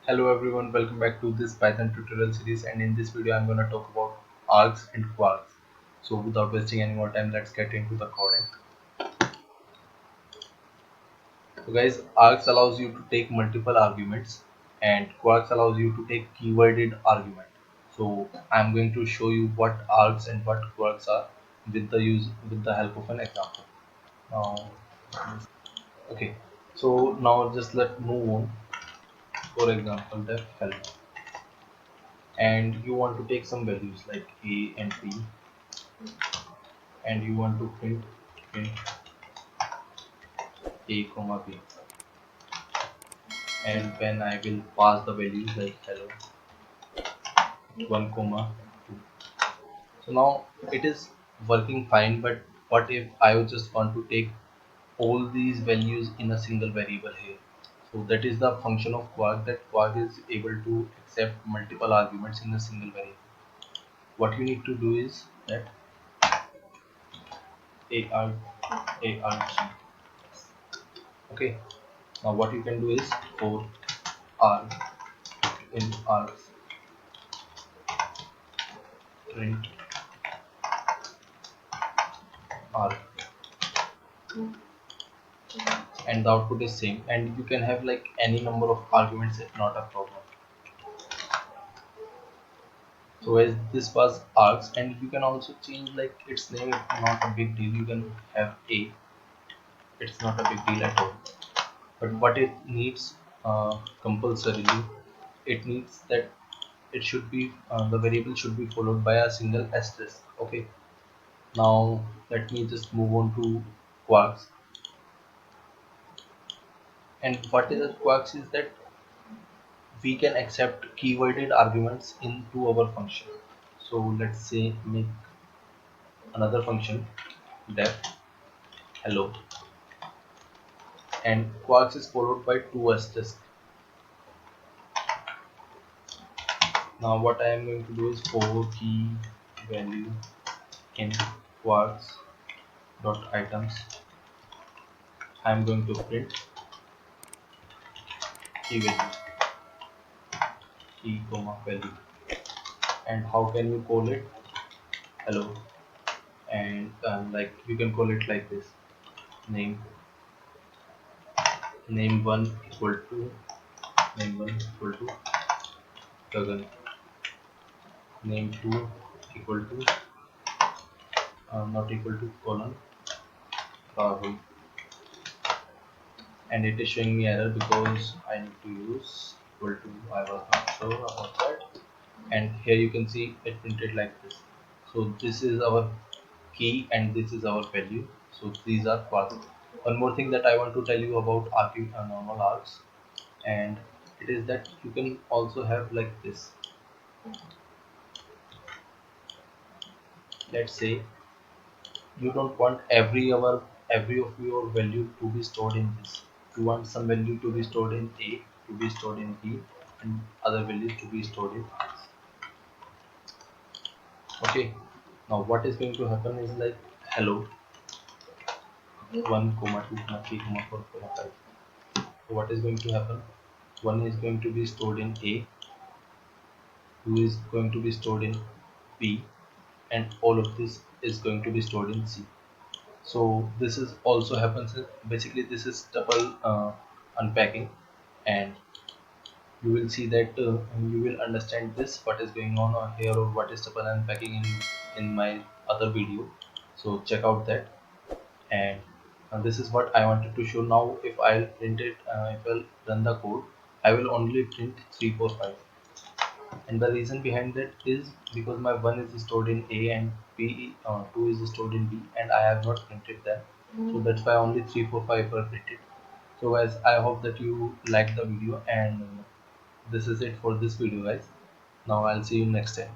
Hello everyone, welcome back to this Python tutorial series, and in this video I'm going to talk about args and kwargs. So without wasting any more time, let's get into the coding. So guys, args allows you to take multiple arguments and kwargs allows you to take keyworded argument. So I'm going to show you what args and what kwargs are with the help of an example. Now, okay, so now just let's move on. For example, def help, and you want to take some values like a and b, and you want to print a comma b, and when I will pass the values like hello 1 comma 2. So now it is working fine, but what if I would just want to take all these values in a single variable here? So that is the function of Quark, that Quark is able to accept multiple arguments in a single variable. What you need to do is that arg. Okay, now what you can do is for arg in args print arg, and the output is same, and you can have like any number of arguments, if not a problem. So as this was args, and you can also change like its name, if not a big deal. You can have a, it's not a big deal at all. But what it needs compulsorily, it needs that it should be the variable should be followed by a single asterisk. Okay, now let me just move on to quarks. And what is a quarks is that we can accept keyworded arguments into our function. So let's say make another function def hello, and quarks is followed by two asterisks. Now what I am going to do is for key value in quarks dot items, I am going to print key value, key comma value. And how can you call it? Hello. And like you can call it like this: name name1 equal to name1 equal to Gagan, name2 equal to not equal to colon Rahul. And it is showing me error because I need to use equal to. I was not sure about that. And here you can see it printed like this. So this is our key and this is our value. So these are quarks. One more thing that I want to tell you about normal arcs, and it is that you can also have like this. Let's say you don't want every of your value to be stored in this. You want some value to be stored in A, to be stored in B, and other values to be stored in X. Okay. Now what is going to happen is like hello 1 comma 2 comma 3 comma 4 comma 5. So what is going to happen? One is going to be stored in A, two is going to be stored in B, and all of this is going to be stored in C. So this is also happens. Basically, this is double unpacking, and you will see that you will understand this what is going on here, or what is double unpacking in my other video. So check out that. And this is what I wanted to show. Now if I'll print it, if I'll run the code, I will only print 345. And the reason behind that is because my 1 is stored in A and B, 2 is stored in B, and I have not printed them. So that's why only 3 4 5 were printed. So guys, I hope that you liked the video, and this is it for this video guys. Now I'll see you next time.